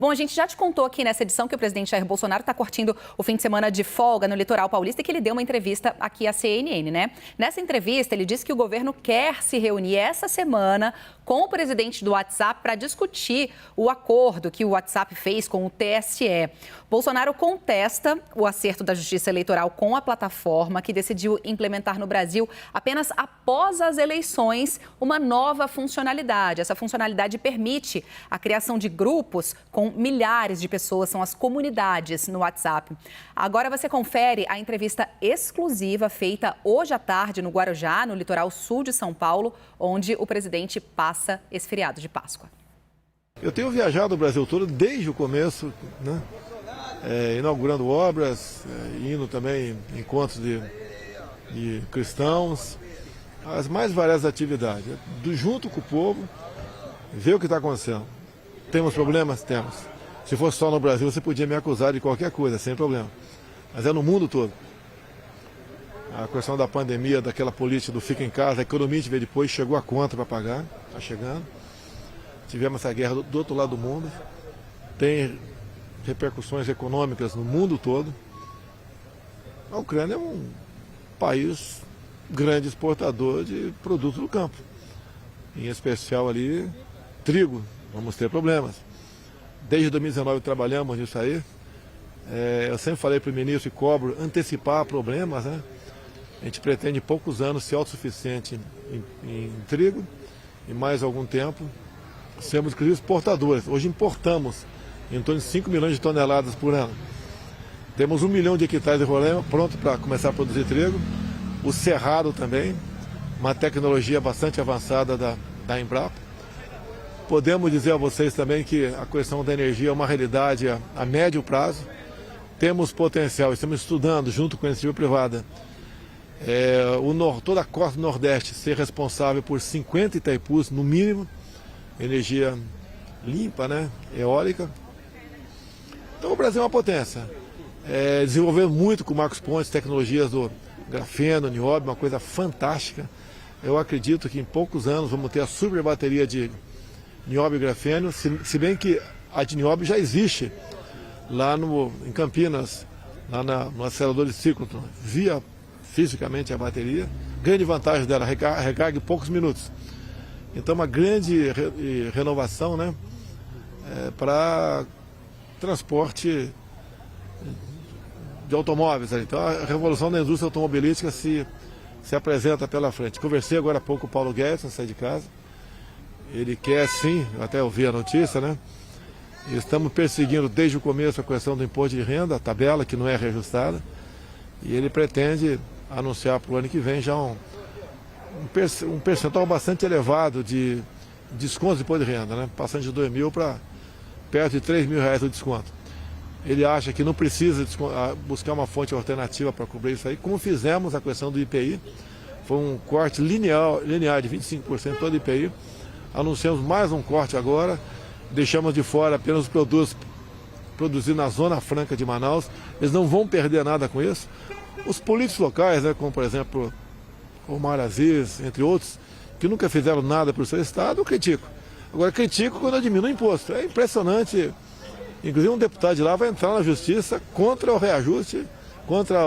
Bom, a gente já te contou aqui nessa edição que o presidente Jair Bolsonaro está curtindo o fim de semana de folga no litoral paulista e que ele deu uma entrevista aqui à CNN, né? Nessa entrevista, ele disse que o governo quer se reunir essa semana com o presidente do WhatsApp para discutir o acordo que o WhatsApp fez com o TSE. Bolsonaro contesta o acerto da Justiça Eleitoral com a plataforma, que decidiu implementar no Brasil, apenas após as eleições, uma nova funcionalidade. Essa funcionalidade permite a criação de grupos com milhares de pessoas, são as comunidades no WhatsApp. Agora você confere a entrevista exclusiva feita hoje à tarde no Guarujá, no litoral sul de São Paulo, onde o presidente passa esse feriado de Páscoa. Eu tenho viajado o Brasil todo desde o começo, né? Inaugurando obras, indo também em encontros de cristãos, as mais variadas atividades. Junto com o povo, ver o que está acontecendo. Temos problemas? Temos. Se fosse só no Brasil, você podia me acusar de qualquer coisa, sem problema. Mas é no mundo todo. A questão da pandemia, daquela política do fica em casa, a economia a gente vê depois, chegou a conta para pagar, está chegando. Tivemos essa guerra do outro lado do mundo. Tem repercussões econômicas no mundo todo. A Ucrânia é um país grande exportador de produtos do campo. Em especial ali, trigo. Vamos ter problemas. Desde 2019 trabalhamos nisso aí. Eu sempre falei para o ministro e cobro antecipar problemas, né? A gente pretende em poucos anos ser autossuficiente em trigo e mais algum tempo sermos inclusive exportadores. Hoje importamos em torno de 5 milhões de toneladas por ano. Temos 1 milhão de hectares de Roraima pronto para começar a produzir trigo. O Cerrado também, uma tecnologia bastante avançada da Embrapa. Podemos dizer a vocês também que a questão da energia é uma realidade a médio prazo. Temos potencial, estamos estudando junto com a iniciativa privada, toda a costa do Nordeste ser responsável por 50 Itaipus, no mínimo, energia limpa, né? Eólica. Então o Brasil é uma potência. Desenvolvendo muito com o Marcos Pontes tecnologias do grafeno, nióbio, uma coisa fantástica. Eu acredito que em poucos anos vamos ter a super bateria de nióbio e grafeno, se bem que a de nióbio já existe lá em Campinas, lá no acelerador de cíclotron, via fisicamente a bateria. Grande vantagem dela, recarga em poucos minutos. Então uma grande renovação, né, para transporte de automóveis. Então a revolução da indústria automobilística se apresenta pela frente. Conversei agora há pouco com o Paulo Guedes, na saída de casa. Ele quer sim, até ouvi a notícia, né? Estamos perseguindo desde o começo a questão do imposto de renda, a tabela que não é reajustada. E ele pretende anunciar para o ano que vem já um percentual bastante elevado de descontos de imposto de renda, né? Passando de 2 mil para perto de 3 mil reais o desconto. Ele acha que não precisa buscar uma fonte alternativa para cobrir isso aí, como fizemos a questão do IPI. Foi um corte linear de 25% todo IPI. Anunciamos mais um corte agora, deixamos de fora apenas os produtos produzidos na Zona Franca de Manaus. Eles não vão perder nada com isso. Os políticos locais, né, como por exemplo Omar Aziz, entre outros, que nunca fizeram nada para o seu estado, eu critico. Agora critico quando eu diminuo o imposto. É impressionante. Inclusive um deputado de lá vai entrar na justiça contra o reajuste, contra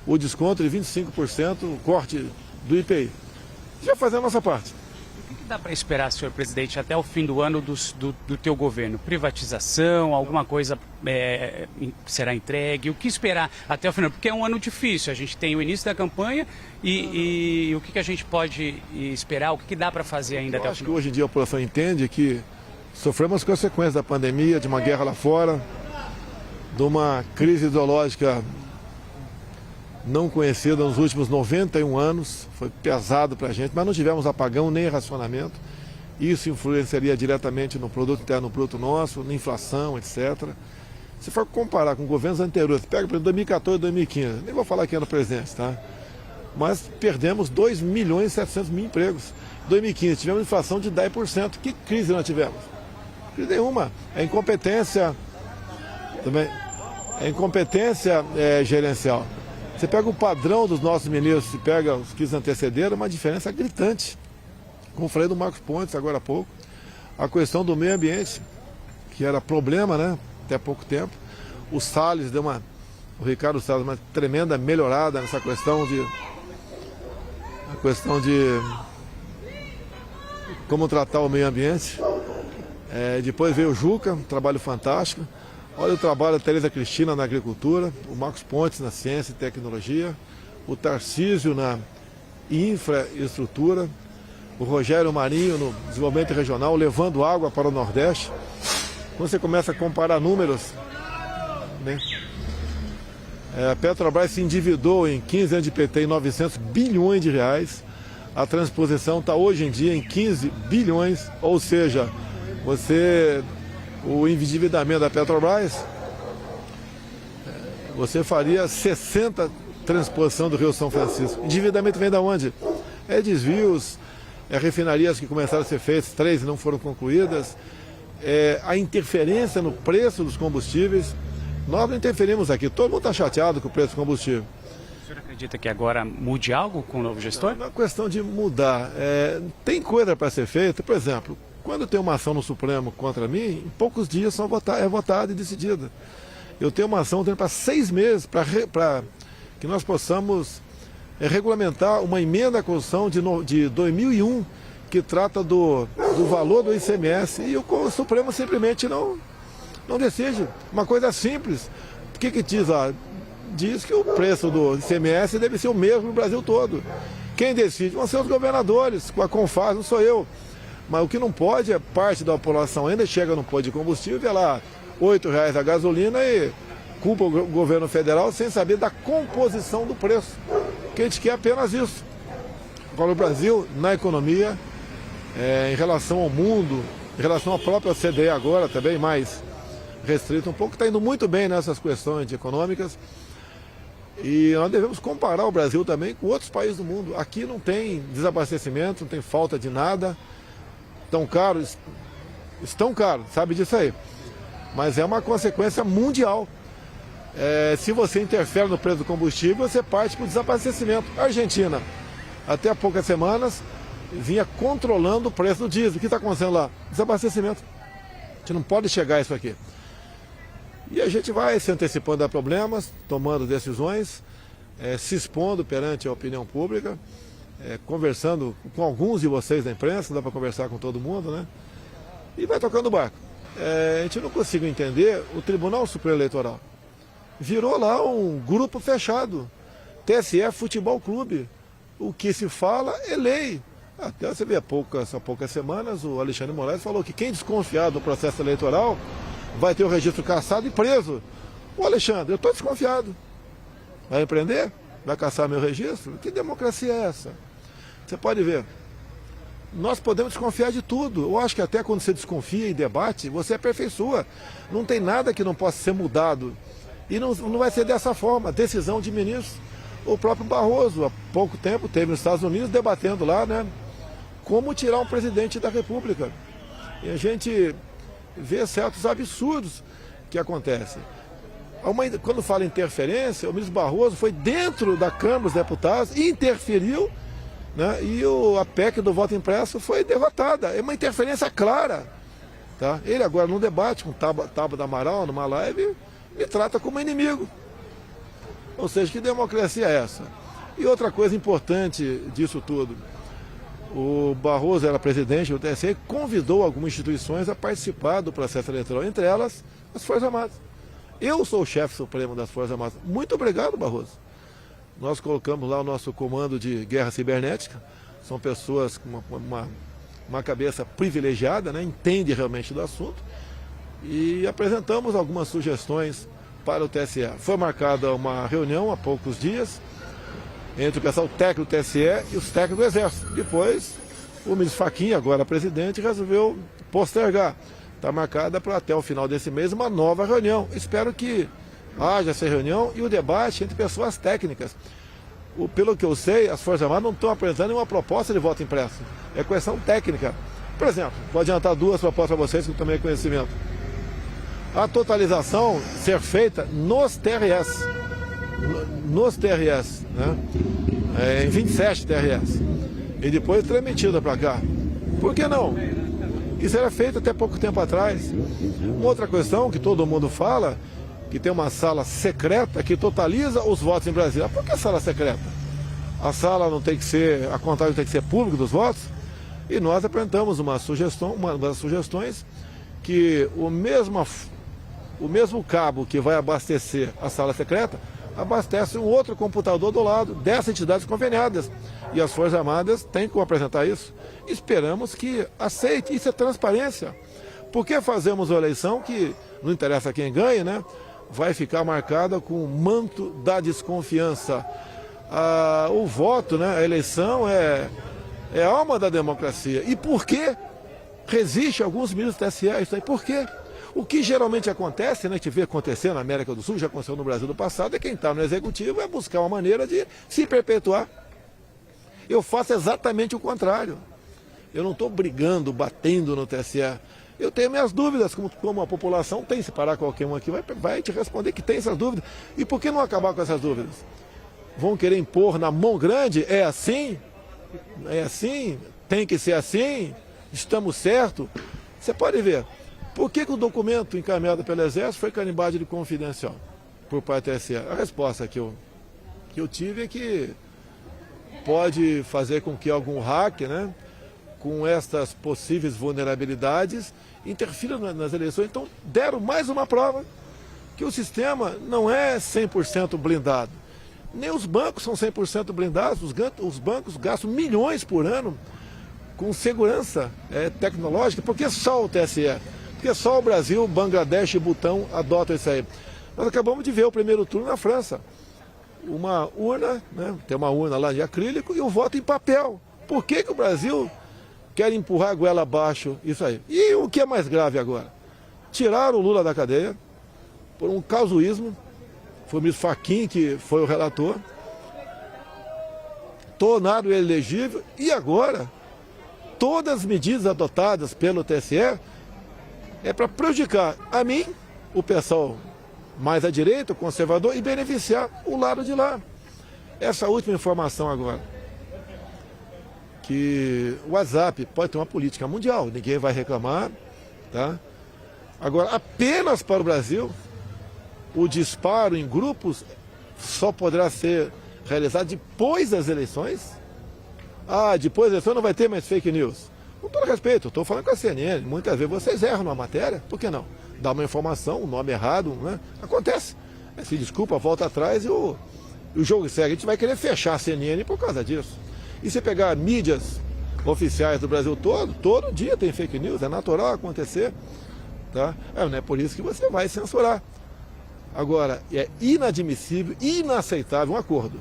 o desconto de 25%, o corte do IPI. Já fazemos a nossa parte. O que dá para esperar, senhor presidente, até o fim do ano do teu governo? Privatização, alguma coisa será entregue? O que esperar até o final? Porque é um ano difícil, a gente tem o início da campanha e o que a gente pode esperar, o que dá para fazer ainda até o final? Acho que hoje em dia a população entende que sofremos as consequências da pandemia, de uma guerra lá fora, de uma crise ideológica não conhecida nos últimos 91 anos, foi pesado para a gente, mas não tivemos apagão nem racionamento. Isso influenciaria diretamente no produto interno bruto nosso, na inflação, etc. Se for comparar com governos anteriores, pega por exemplo 2014 e 2015, nem vou falar quem era o presidente, tá? Mas perdemos 2 milhões e 700 mil empregos. Em 2015 tivemos inflação de 10%. Que crise nós tivemos? Crise nenhuma. É incompetência também. É incompetência gerencial. Você pega o padrão dos nossos ministros e pega os que os antecederam, uma diferença gritante. Como falei do Marcos Pontes agora há pouco, a questão do meio ambiente, que era problema, né? Até pouco tempo. O Ricardo Salles, uma tremenda melhorada nessa questão de como tratar o meio ambiente. Depois veio o Juca, um trabalho fantástico. Olha o trabalho da Tereza Cristina na agricultura, o Marcos Pontes na ciência e tecnologia, o Tarcísio na infraestrutura, o Rogério Marinho no desenvolvimento regional, levando água para o Nordeste. Quando você começa a comparar números, né? A Petrobras se endividou em 15 anos de PT em 900 bilhões de reais. A transposição está hoje em dia em 15 bilhões, ou seja, o endividamento da Petrobras, você faria 60 transposição do Rio São Francisco. Endividamento vem da onde? Desvios, refinarias que começaram a ser feitas, 3 não foram concluídas, a interferência no preço dos combustíveis. Nós não interferimos aqui, todo mundo está chateado com o preço do combustível. O senhor acredita que agora mude algo com o novo gestor? Não é questão de mudar. Tem coisa para ser feita, por exemplo, quando tem uma ação no Supremo contra mim, em poucos dias é votada e decidida. Eu tenho uma ação para 6 meses para que nós possamos regulamentar uma emenda à Constituição de 2001 que trata do valor do ICMS e o Supremo simplesmente não decide. Uma coisa simples. O que diz lá? Diz que o preço do ICMS deve ser o mesmo no Brasil todo. Quem decide vão ser os governadores, com a Confas, não sou eu. Mas o que não pode parte da população ainda chega no posto de combustível e vê lá R$8 a gasolina e culpa o governo federal sem saber da composição do preço. O que a gente quer é apenas isso. Agora o Brasil, na economia, em relação ao mundo, em relação à própria OCDE agora, também mais restrito um pouco, está indo muito bem nessas questões econômicas. E nós devemos comparar o Brasil também com outros países do mundo. Aqui não tem desabastecimento, não tem falta de nada. Estão caros, sabe disso aí. Mas é uma consequência mundial. Se você interfere no preço do combustível, você parte para o desabastecimento. A Argentina, até há poucas semanas, vinha controlando o preço do diesel. O que está acontecendo lá? Desabastecimento. A gente não pode chegar a isso aqui. E a gente vai se antecipando a problemas, tomando decisões, se expondo perante a opinião pública, conversando com alguns de vocês da imprensa, não dá para conversar com todo mundo, né? E vai tocando o barco. A gente não consegue entender o Tribunal Superior Eleitoral. Virou lá um grupo fechado. TSE Futebol Clube. O que se fala é lei. Até você vê há poucas semanas o Alexandre Moraes falou que quem desconfiar do processo eleitoral vai ter o registro cassado e preso. Ô Alexandre, eu estou desconfiado. Vai empreender? Vai caçar meu registro? Que democracia é essa? Você pode ver. Nós podemos desconfiar de tudo. Eu acho que até quando você desconfia e debate, você aperfeiçoa. Não tem nada que não possa ser mudado. E não vai ser dessa forma. Decisão de ministros. O próprio Barroso, há pouco tempo, teve nos Estados Unidos debatendo lá, né? Como tirar um presidente da República. E a gente vê certos absurdos que acontecem. Quando fala interferência, o ministro Barroso foi dentro da Câmara dos Deputados e interferiu, né? E a PEC do voto impresso foi derrotada. É uma interferência clara. Tá? Ele agora no debate com o Tabata do Amaral, numa live, me trata como inimigo. Ou seja, que democracia é essa? E outra coisa importante disso tudo, o Barroso era presidente do TSE e convidou algumas instituições a participar do processo eleitoral, entre elas as Forças Armadas. Eu sou o chefe supremo das Forças Armadas. Muito obrigado, Barroso. Nós colocamos lá o nosso comando de guerra cibernética. São pessoas com uma cabeça privilegiada, né? Entende realmente do assunto. E apresentamos algumas sugestões para o TSE. Foi marcada uma reunião há poucos dias entre o pessoal técnico do TSE e os técnicos do Exército. Depois, o ministro Fachin, agora presidente, resolveu postergar. Está marcada para até o final desse mês uma nova reunião. Espero que haja essa reunião e o debate entre pessoas técnicas. Pelo que eu sei, as Forças Armadas não estão apresentando nenhuma proposta de voto impresso. É questão técnica. Por exemplo, vou adiantar 2 propostas para vocês que eu tomei conhecimento. A totalização ser feita nos TRS. Nos TRS, né? Em 27 TRS. E depois transmitida para cá. Por que não? Isso era feito até pouco tempo atrás. Uma outra questão que todo mundo fala, que tem uma sala secreta que totaliza os votos em Brasília. Por que sala secreta? A sala não tem que ser, a contagem tem que ser pública dos votos? E nós apresentamos uma das sugestões que o mesmo cabo que vai abastecer a sala secreta abastece um outro computador do lado dessas entidades conveniadas. E as Forças Armadas têm como apresentar isso. Esperamos que aceite. Isso é transparência. Por que fazemos uma eleição que, não interessa quem ganhe, né, vai ficar marcada com o manto da desconfiança? O voto, né, a eleição é a alma da democracia. E por que resiste alguns ministros do TSE a isso aí? Por quê? O que geralmente acontece, né, que vê acontecer na América do Sul, já aconteceu no Brasil do passado, é quem está no executivo é buscar uma maneira de se perpetuar. Eu faço exatamente o contrário. Eu não estou brigando, batendo no TSE. Eu tenho minhas dúvidas, como a população tem. Se parar qualquer um aqui, vai te responder que tem essas dúvidas. E por que não acabar com essas dúvidas? Vão querer impor na mão grande? É assim? É assim? Tem que ser assim? Estamos certos? Você pode ver. Por que o documento encaminhado pelo Exército foi carimbado de confidencial por parte do TSE? A resposta que eu tive é que pode fazer com que algum hacker, né, com estas possíveis vulnerabilidades, interfira nas eleições. Então, deram mais uma prova que o sistema não é 100% blindado. Nem os bancos são 100% blindados. Os bancos gastam milhões por ano com segurança tecnológica. Por que só o TSE? Porque só o Brasil, Bangladesh e Butão adotam isso aí. Nós acabamos de ver o primeiro turno na França. Uma urna, né, tem uma urna lá de acrílico e o voto em papel. Por que o Brasil quer empurrar a goela abaixo isso aí? E o que é mais grave agora? Tiraram o Lula da cadeia por um casuísmo. Foi o ministro Fachin que foi o relator. Tornaram ele elegível e agora todas as medidas adotadas pelo TSE é para prejudicar a mim, o pessoal mais à direita, o conservador, e beneficiar o lado de lá. Essa última informação agora, que o WhatsApp pode ter uma política mundial, ninguém vai reclamar, tá? Agora, apenas para o Brasil, o disparo em grupos só poderá ser realizado depois das eleições. Depois das eleições não vai ter mais fake news. Com todo respeito, eu estou falando com a CNN, muitas vezes vocês erram na matéria, por que não? Dá uma informação, um nome errado, né? Acontece. Se desculpa, volta atrás e o jogo segue. A gente vai querer fechar a CNN por causa disso. E se pegar mídias oficiais do Brasil todo dia tem fake news, é natural acontecer. Tá? Não é por isso que você vai censurar. Agora, é inadmissível, inaceitável um acordo.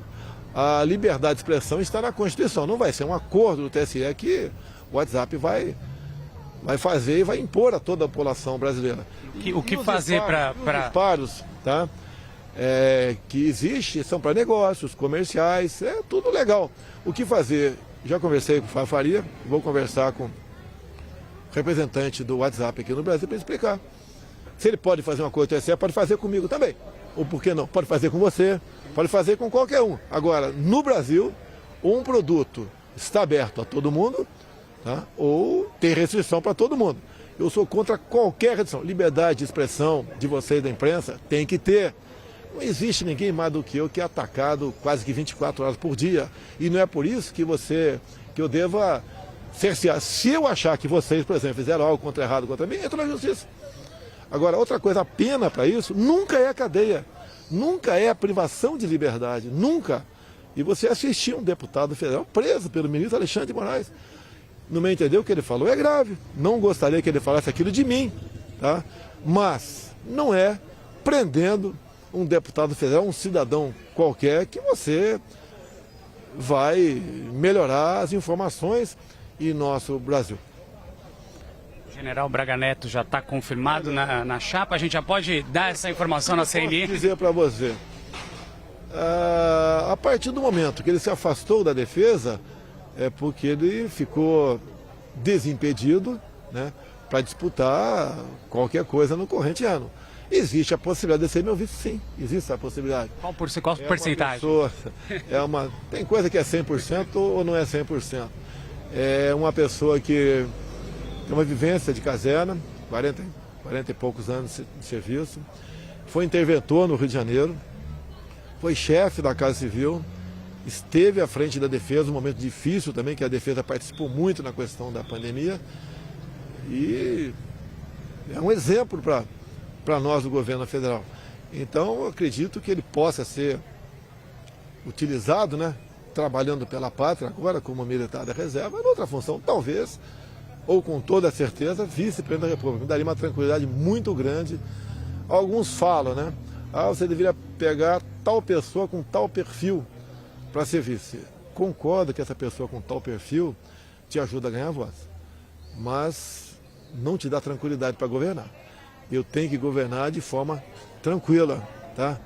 A liberdade de expressão está na Constituição, não vai ser um acordo do TSE que o WhatsApp vai fazer e vai impor a toda a população brasileira. O que fazer para... Os disparos, tá? Que existe são para negócios, comerciais, é tudo legal. O que fazer? Já conversei com o Fábio Faria, vou conversar com o representante do WhatsApp aqui no Brasil para explicar. Se ele pode fazer uma coisa do TSE, pode fazer comigo também. Ou por que não? Pode fazer com você, pode fazer com qualquer um. Agora, no Brasil, um produto está aberto a todo mundo, tá? Ou tem restrição para todo mundo. Eu sou contra qualquer restrição. Liberdade de expressão de vocês da imprensa tem que ter. Não existe ninguém mais do que eu que é atacado quase que 24 horas por dia. E não é por isso que eu deva cercear. Se eu achar que vocês, por exemplo, fizeram algo errado contra mim, entro na justiça. Agora, outra coisa, a pena para isso nunca é a cadeia. Nunca é a privação de liberdade. Nunca. E você assistiu um deputado federal preso pelo ministro Alexandre de Moraes. No meu entender, o que ele falou é grave. Não gostaria que ele falasse aquilo de mim, tá? Mas não é prendendo um deputado federal, um cidadão qualquer, que você vai melhorar as informações em nosso Brasil. O general Braga Neto já está confirmado na chapa. A gente já pode dar essa informação na CNN? Posso dizer para você, a partir do momento que ele se afastou da defesa, é porque ele ficou desimpedido, né, para disputar qualquer coisa no corrente ano. Existe a possibilidade de ser meu vice, sim. Existe a possibilidade. Qual porcentagem? Tem coisa que é 100% ou não é 100%. É uma pessoa que tem uma vivência de caserna, 40 e poucos anos de serviço, foi interventor no Rio de Janeiro, foi chefe da Casa Civil, esteve à frente da defesa, um momento difícil também, que a defesa participou muito na questão da pandemia, e é um exemplo para nós do governo federal. Então, eu acredito que ele possa ser utilizado, né, trabalhando pela pátria, agora como militar da reserva, em outra função, talvez, ou com toda certeza, vice-presidente da República. Me daria uma tranquilidade muito grande. Alguns falam, né, você deveria pegar tal pessoa com tal perfil para ser vice. Concordo que essa pessoa com tal perfil te ajuda a ganhar voz, mas não te dá tranquilidade para governar. Eu tenho que governar de forma tranquila, tá?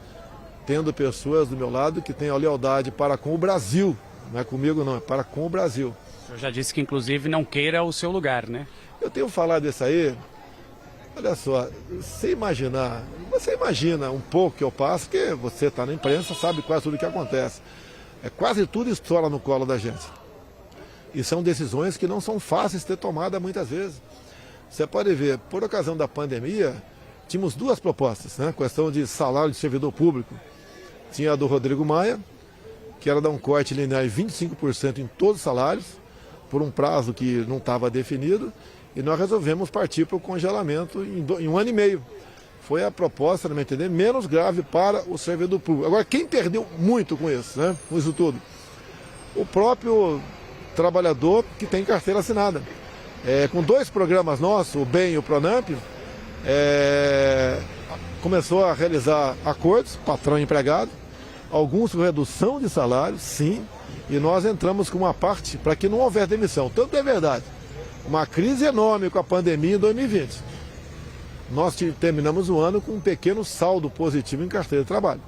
Tendo pessoas do meu lado que tenham lealdade para com o Brasil, não é comigo não, é para com o Brasil. O senhor já disse que inclusive não queira o seu lugar, né? Eu tenho falado isso aí, olha só, você imagina um pouco que eu passo, porque você está na imprensa, sabe quase tudo o que acontece. Quase tudo estoura no colo da gente. E são decisões que não são fáceis de ter tomada muitas vezes. Você pode ver, por ocasião da pandemia, tínhamos duas propostas, né? Questão de salário de servidor público. Tinha a do Rodrigo Maia, que era dar um corte linear de 25% em todos os salários, por um prazo que não estava definido, e nós resolvemos partir para o congelamento em 1 ano e meio. Foi a proposta, na minha entender, menos grave para o servidor público. Agora, quem perdeu muito com isso, né? Com isso tudo? O próprio trabalhador que tem carteira assinada. Com 2 programas nossos, o BEM e o PRONAMP, começou a realizar acordos, patrão e empregado, alguns com redução de salário, sim, e nós entramos com uma parte para que não houver demissão. Tanto é verdade, uma crise enorme com a pandemia em 2020. Nós terminamos o ano com um pequeno saldo positivo em carteira de trabalho.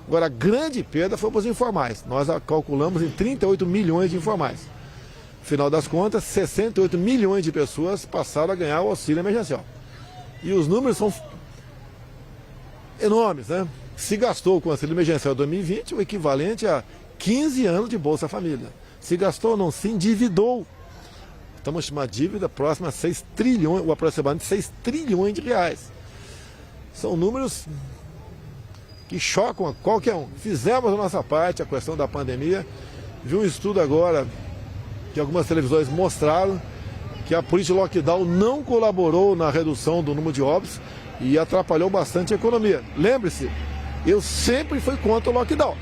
Agora, a grande perda foi para os informais. Nós calculamos em 38 milhões de informais. Final das contas, 68 milhões de pessoas passaram a ganhar o auxílio emergencial. E os números são enormes, né? Se gastou com o auxílio emergencial em 2020, o equivalente a 15 anos de Bolsa Família. Se gastou ou não, se endividou. Estamos com uma dívida próxima a 6 trilhões, ou aproximadamente 6 trilhões de reais. São números que chocam a qualquer um. Fizemos a nossa parte, a questão da pandemia. Vi um estudo agora que algumas televisões mostraram que a política de lockdown não colaborou na redução do número de óbitos e atrapalhou bastante a economia. Lembre-se, eu sempre fui contra o lockdown.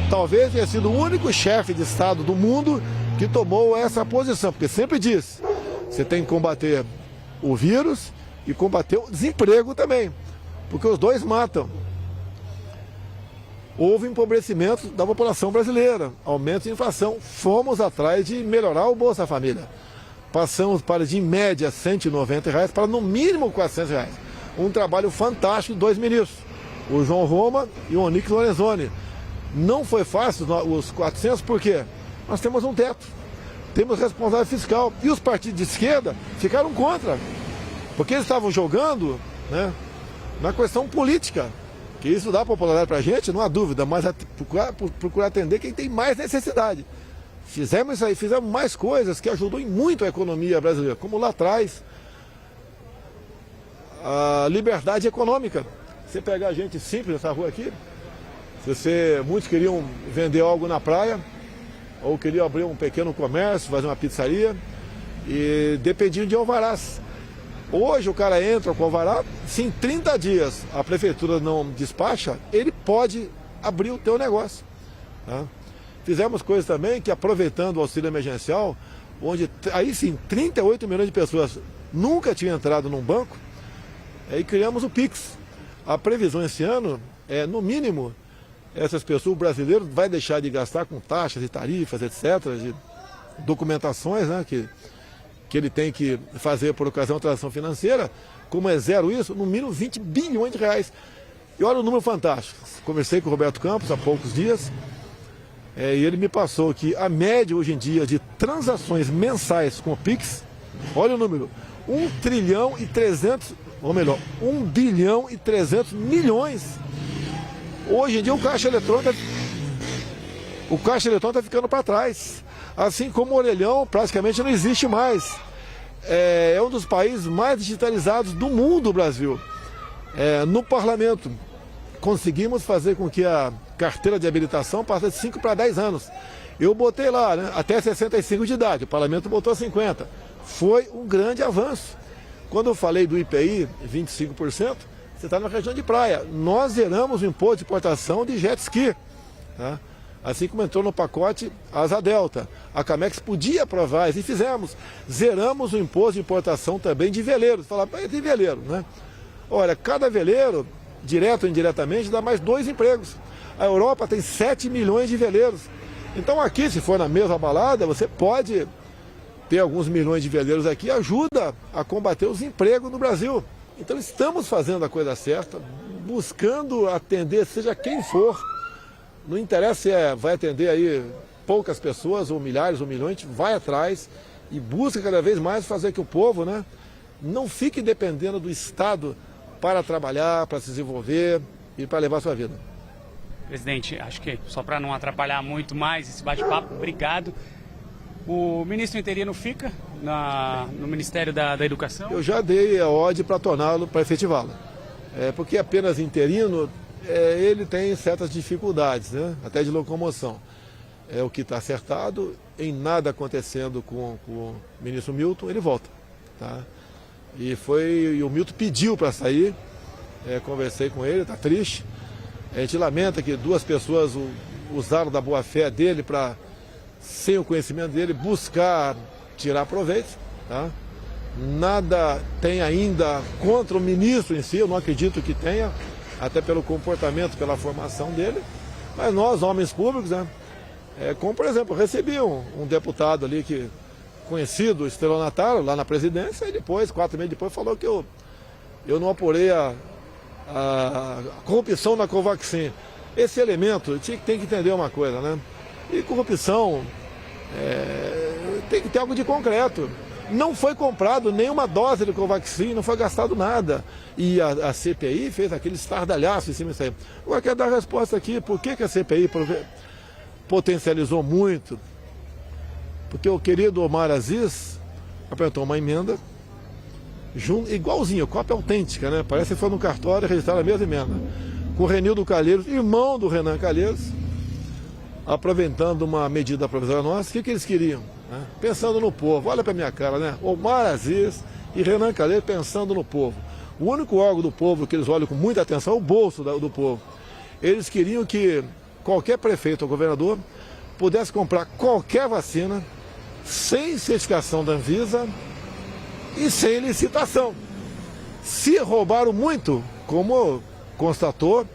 Talvez tenha sido o único chefe de Estado do mundo que tomou essa posição, porque sempre disse, você tem que combater o vírus e combater o desemprego também, porque os dois matam. Houve empobrecimento da população brasileira, aumento de inflação, fomos atrás de melhorar o Bolsa Família. Passamos para de em média R$190 para no mínimo R$400. Um trabalho fantástico de 2 ministros, o João Roma e o Onyx Lorenzoni. Não foi fácil os 400, por quê? Nós temos um teto, temos responsável fiscal e os partidos de esquerda ficaram contra, porque eles estavam jogando, né, na questão política, que isso dá popularidade para a gente, não há dúvida, mas procurar atender quem tem mais necessidade. Fizemos isso aí, fizemos mais coisas que ajudou muito a economia brasileira, como lá atrás, a liberdade econômica. Você pegar gente simples nessa rua aqui, muitos queriam vender algo na praia, ou queriam abrir um pequeno comércio, fazer uma pizzaria, e dependiam de alvarás. Hoje o cara entra com alvará, se em 30 dias a prefeitura não despacha, ele pode abrir o teu negócio. Tá? Fizemos coisas também que, aproveitando o auxílio emergencial, onde aí sim 38 milhões de pessoas nunca tinham entrado num banco, aí criamos o Pix. A previsão esse ano é, no mínimo, essas pessoas, o brasileiro vai deixar de gastar com taxas e tarifas, etc., de documentações, né, que ele tem que fazer por ocasião da transação financeira, como é zero isso, no mínimo 20 bilhões de reais. E olha o número fantástico. Conversei com o Roberto Campos há poucos dias, e ele me passou que a média hoje em dia de transações mensais com o Pix, olha o número, 1 bilhão e 300 milhões. Hoje em dia o caixa eletrônico está ficando para trás. Assim como o orelhão praticamente não existe mais. é um dos países mais digitalizados do mundo, o Brasil. No parlamento, conseguimos fazer com que a carteira de habilitação passasse de 5 para 10 anos. Eu botei lá, né, até 65 de idade, o parlamento botou 50. Foi um grande avanço. Quando eu falei do IPI, 25%, você está na região de praia. Nós zeramos o imposto de importação de jet ski. Tá? Assim como entrou no pacote Asa Delta. A Camex podia aprovar, e fizemos. Zeramos o imposto de importação também de veleiros. Falar, tem veleiro, né? Olha, cada veleiro, direto ou indiretamente, dá mais 2 empregos. A Europa tem 7 milhões de veleiros. Então aqui, se for na mesma balada, você pode ter alguns milhões de veleiros aqui, ajuda a combater os empregos no Brasil. Então estamos fazendo a coisa certa, buscando atender, seja quem for. Não interessa se vai atender aí poucas pessoas, ou milhares, ou milhões, vai atrás e busca cada vez mais fazer que o povo, né, não fique dependendo do Estado para trabalhar, para se desenvolver e para levar a sua vida. Presidente, acho que só para não atrapalhar muito mais esse bate-papo, obrigado. O ministro interino fica no Ministério da Educação? Eu já dei a ordem para torná-lo, para efetivá-lo. Porque apenas interino, ele tem certas dificuldades, né? Até de locomoção. É o que está acertado, em nada acontecendo com o ministro Milton, ele volta. Tá? E o Milton pediu para sair, conversei com ele, está triste. A gente lamenta que 2 pessoas usaram da boa-fé dele para, sem o conhecimento dele, buscar tirar proveito. Tá? Nada tem ainda contra o ministro em si, eu não acredito que tenha, até pelo comportamento, pela formação dele. Mas nós, homens públicos, né? Como, por exemplo, eu recebi um deputado ali conhecido, estelionatário, lá na presidência, e depois, 4 meses depois, falou que eu não apurei a corrupção na Covaxin. Esse elemento tem que entender uma coisa, né? E corrupção tem que ter algo de concreto. Não foi comprado nenhuma dose de Covaxin, não foi gastado nada. E a CPI fez aquele estardalhaço em cima disso aí. Agora quero dar a resposta aqui, por que a CPI potencializou muito? Porque o querido Omar Aziz apresentou uma emenda igualzinho, cópia autêntica, né? Parece que foi no cartório registrar a mesma emenda. Com o Renildo Calheiros, irmão do Renan Calheiros, aproveitando uma medida provisória nossa. O que eles queriam? Né? Pensando no povo. Olha para minha cara, né? Omar Aziz e Renan Calheiros pensando no povo. O único órgão do povo que eles olham com muita atenção é o bolso do povo. Eles queriam que qualquer prefeito ou governador pudesse comprar qualquer vacina sem certificação da Anvisa e sem licitação. Se roubaram muito, como constatou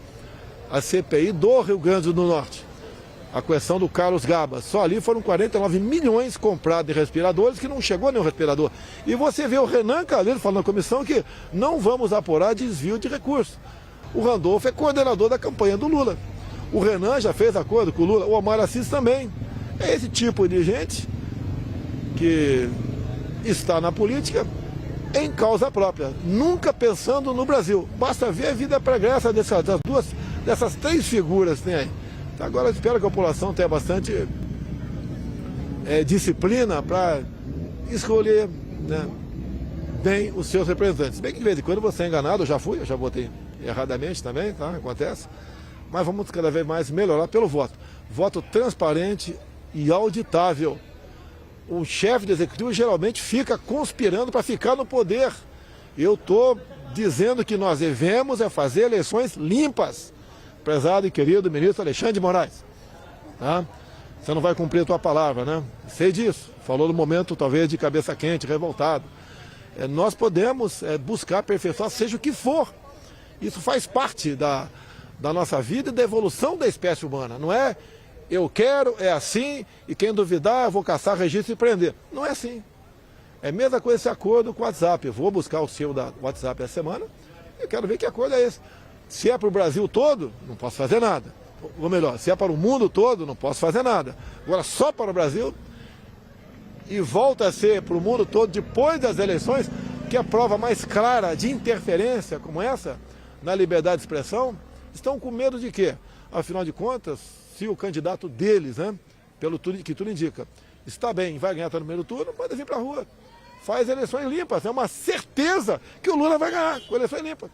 a CPI do Rio Grande do Norte, a questão do Carlos Gaba, só ali foram 49 milhões comprados de respiradores, que não chegou nenhum respirador. E você vê o Renan Calheiros falando na comissão que não vamos apurar desvio de recursos. O Randolfo é coordenador da campanha do Lula. O Renan já fez acordo com o Lula, o Omar Assis também. É esse tipo de gente que está na política em causa própria, nunca pensando no Brasil. Basta ver a vida pregressa dessas 3 figuras que tem aí. Agora eu espero que a população tenha bastante disciplina para escolher, né, bem os seus representantes. Bem que de vez em quando você é enganado, eu já votei erradamente também, tá? Acontece. Mas vamos cada vez mais melhorar pelo voto. Voto transparente e auditável. O chefe do executivo geralmente fica conspirando para ficar no poder. Eu estou dizendo que nós devemos fazer eleições limpas. Prezado e querido ministro Alexandre de Moraes. Tá? Você não vai cumprir a tua palavra, né? Sei disso. Falou no momento, talvez, de cabeça quente, revoltado. Nós podemos buscar aperfeiçoar, seja o que for. Isso faz parte da nossa vida e da evolução da espécie humana. Não é eu quero, é assim, e quem duvidar, eu vou caçar registro e prender. Não é assim. É a mesma coisa esse acordo com o WhatsApp. Eu vou buscar o seu da WhatsApp essa semana e quero ver que acordo é esse. Se é para o Brasil todo, não posso fazer nada. Ou melhor, se é para o mundo todo, não posso fazer nada. Agora, só para o Brasil, e volta a ser para o mundo todo depois das eleições, que a prova mais clara de interferência como essa, na liberdade de expressão, estão com medo de quê? Afinal de contas, se o candidato deles, né, pelo que tudo indica, está bem, vai ganhar no primeiro turno, pode vir para a rua. faz eleições limpas. É uma certeza que o Lula vai ganhar com eleições limpas.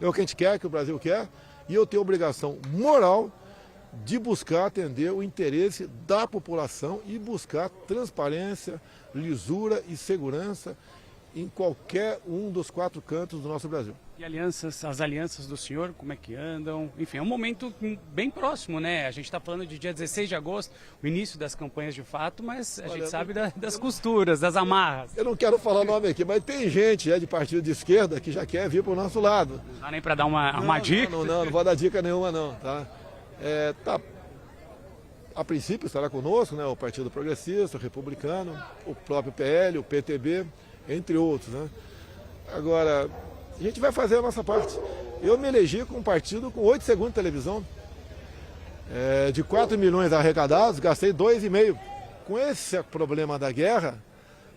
É o que a gente quer, que o Brasil quer, e eu tenho a obrigação moral de buscar atender o interesse da população e buscar transparência, lisura e segurança em qualquer um dos 4 cantos do nosso Brasil. E as alianças do senhor, como é que andam? Enfim, é um momento bem próximo, né? A gente está falando de dia 16 de agosto, o início das campanhas de fato, mas a gente sabe das costuras, das amarras. Eu não quero falar o nome aqui, mas tem gente de partido de esquerda que já quer vir para o nosso lado. Não dá nem para dar uma dica? Não vou dar dica nenhuma não, tá? A princípio estará conosco, né, o Partido Progressista, o Republicano, o próprio PL, o PTB, entre outros, né? Agora, a gente vai fazer a nossa parte. Eu me elegi com um partido com 8 segundos de televisão. De 4 milhões arrecadados, gastei 2,5. Com esse problema da guerra,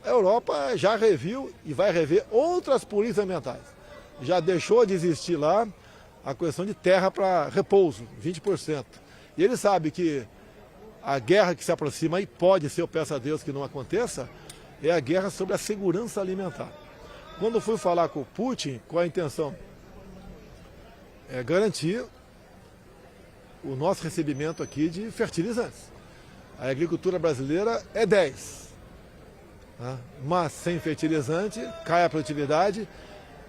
a Europa já reviu e vai rever outras políticas ambientais. Já deixou de existir lá a questão de terra para repouso, 20%. E ele sabe que a guerra que se aproxima, e pode ser, eu peço a Deus que não aconteça, é a guerra sobre a segurança alimentar. Quando fui falar com o Putin, qual a intenção? É garantir o nosso recebimento aqui de fertilizantes. A agricultura brasileira é 10, né? Mas sem fertilizante cai a produtividade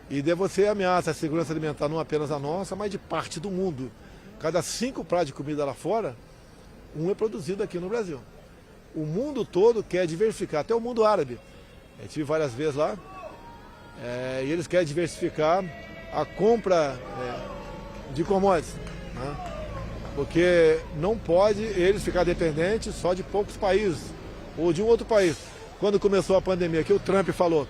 e você ameaça a segurança alimentar não apenas a nossa, mas de parte do mundo. Cada 5 pratos de comida lá fora, um é produzido aqui no Brasil. O mundo todo quer diversificar, até o mundo árabe. Eu estive várias vezes lá, e eles querem diversificar a compra de commodities, né? Porque não pode eles ficar dependentes só de poucos países ou de um outro país. Quando começou a pandemia, que o Trump falou,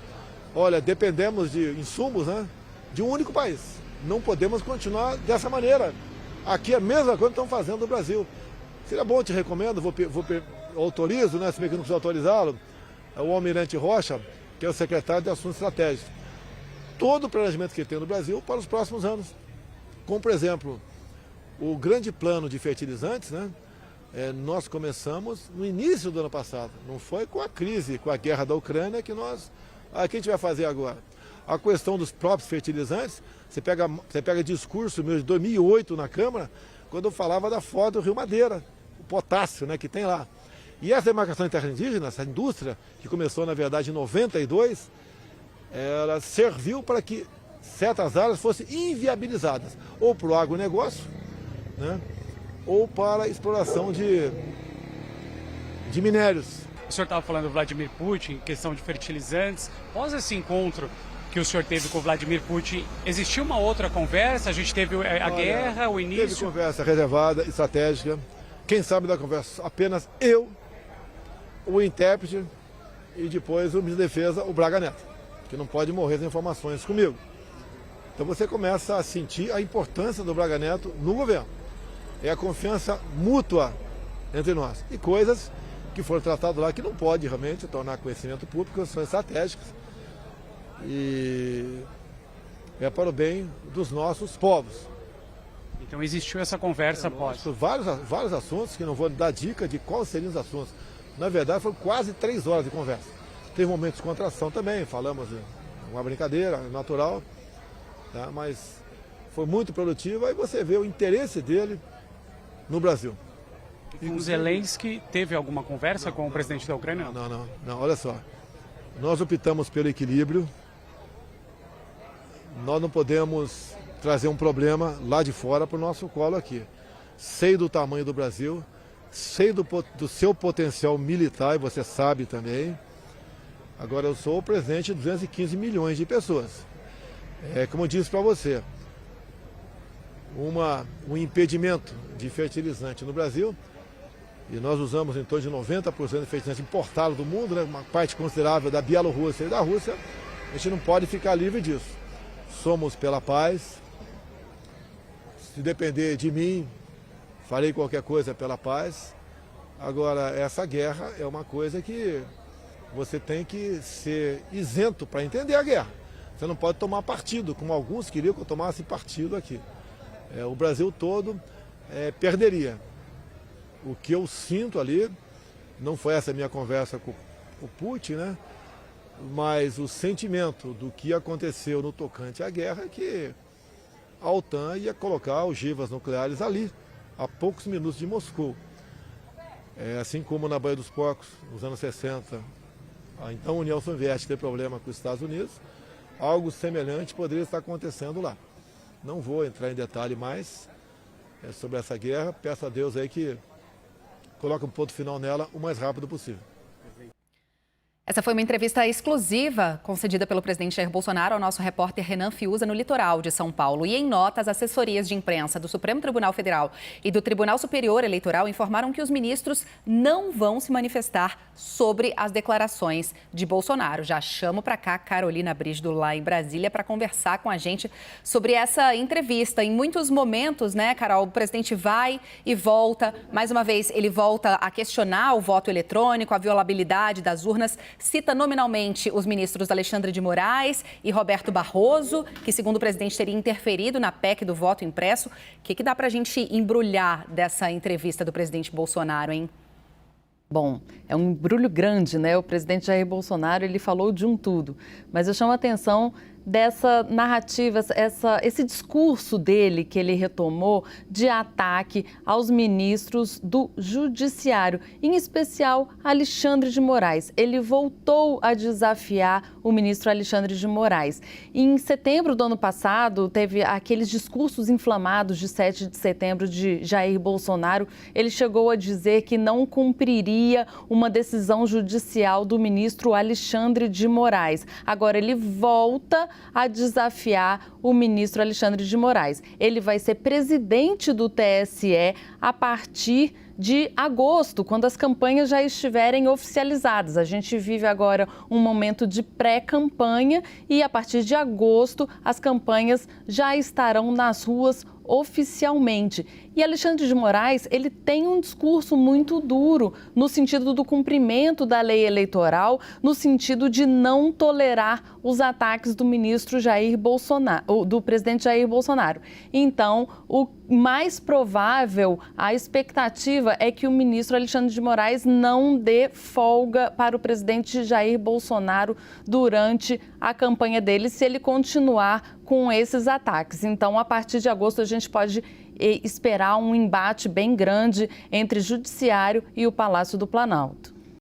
olha, dependemos de insumos, né, de um único país. Não podemos continuar dessa maneira. Aqui é a mesma coisa que estão fazendo no Brasil. Seria bom, te recomendo, autorizo, né, se bem que não precisa autorizá-lo, o Almirante Rocha, que é o secretário de Assuntos Estratégicos. Todo o planejamento que ele tem no Brasil para os próximos anos. Como, por exemplo, o grande plano de fertilizantes, né, nós começamos no início do ano passado. Não foi com a crise, com a guerra da Ucrânia que nós... o que a gente vai fazer agora? A questão dos próprios fertilizantes, você pega discurso meu de 2008 na Câmara, quando eu falava da foto do Rio Madeira, o potássio, né, que tem lá. E essa demarcação de terra indígena, essa indústria, que começou na verdade em 92, ela serviu para que certas áreas fossem inviabilizadas, ou para o agronegócio, né, ou para a exploração de minérios. O senhor estava falando do Vladimir Putin, questão de fertilizantes. Após esse encontro que o senhor teve com o Vladimir Putin, existiu uma outra conversa? A gente teve a guerra, o início... Teve conversa reservada, estratégica. Quem sabe da conversa? Apenas eu, o intérprete e depois o ministro da Defesa, o Braga Neto, que não pode morrer sem informações comigo. Então você começa a sentir a importância do Braga Neto no governo. É a confiança mútua entre nós. E coisas que foram tratadas lá que não pode realmente tornar conhecimento público, são estratégicas. E é para o bem dos nossos povos. Então existiu essa conversa após? Vários assuntos, que não vou dar dica de quais seriam os assuntos. Na verdade, foram quase 3 horas de conversa. Teve momentos de contração também, falamos de uma brincadeira natural, tá? Mas foi muito produtiva e você vê o interesse dele no Brasil. E com o Zelensky, teve alguma conversa com o presidente da Ucrânia? Não, olha só. Nós optamos pelo equilíbrio. Nós não podemos trazer um problema lá de fora para o nosso colo aqui. Sei do tamanho do Brasil, sei do seu potencial militar, e você sabe também. Agora, eu sou o presidente de 215 milhões de pessoas. Como eu disse para você, um impedimento de fertilizante no Brasil, e nós usamos em torno de 90% de fertilizante importado do mundo, né, uma parte considerável da Bielorrússia e da Rússia, a gente não pode ficar livre disso. Somos pela paz. Se depender de mim, farei qualquer coisa pela paz. Agora, essa guerra é uma coisa que você tem que ser isento para entender a guerra. Você não pode tomar partido, como alguns queriam que eu tomasse partido aqui. O Brasil todo perderia. O que eu sinto ali, não foi essa minha conversa com o Putin, né? mas o sentimento do que aconteceu no tocante à guerra é que a OTAN ia colocar ogivas nucleares ali, a poucos minutos de Moscou. Assim como na Baía dos Porcos, nos anos 60, a então União Soviética teve problema com os Estados Unidos, algo semelhante poderia estar acontecendo lá. Não vou entrar em detalhe mais sobre essa guerra, peço a Deus aí que coloque um ponto final nela o mais rápido possível. Essa foi uma entrevista exclusiva concedida pelo presidente Jair Bolsonaro ao nosso repórter Renan Fiuza no litoral de São Paulo. E em nota, as assessorias de imprensa do Supremo Tribunal Federal e do Tribunal Superior Eleitoral informaram que os ministros não vão se manifestar sobre as declarações de Bolsonaro. Já chamo para cá Carolina Brígido lá em Brasília para conversar com a gente sobre essa entrevista. Em muitos momentos, né, Carol, o presidente vai e volta. Mais uma vez, ele volta a questionar o voto eletrônico, a violabilidade das urnas. Cita nominalmente os ministros Alexandre de Moraes e Roberto Barroso, que, segundo o presidente, teria interferido na PEC do voto impresso. O que dá para a gente embrulhar dessa entrevista do presidente Bolsonaro, hein? Bom, é um embrulho grande, né? O presidente Jair Bolsonaro, ele falou de um tudo. Mas eu chamo a atenção dessa narrativa, esse discurso dele que ele retomou de ataque aos ministros do Judiciário, em especial Alexandre de Moraes. Ele voltou a desafiar o ministro Alexandre de Moraes. Em setembro do ano passado, teve aqueles discursos inflamados de 7 de setembro de Jair Bolsonaro. Ele chegou a dizer que não cumpriria uma decisão judicial do ministro Alexandre de Moraes. Agora ele volta a desafiar o ministro Alexandre de Moraes. Ele vai ser presidente do TSE a partir de agosto, quando as campanhas já estiverem oficializadas. A gente vive agora um momento de pré-campanha e a partir de agosto as campanhas já estarão nas ruas oficialmente. E Alexandre de Moraes, ele tem um discurso muito duro no sentido do cumprimento da lei eleitoral, no sentido de não tolerar os ataques do ministro Jair Bolsonaro, do presidente Jair Bolsonaro. Então, o mais provável, a expectativa é que o ministro Alexandre de Moraes não dê folga para o presidente Jair Bolsonaro durante a campanha dele, se ele continuar com esses ataques. Então, a partir de agosto, a gente pode esperar um embate bem grande entre o Judiciário e o Palácio do Planalto.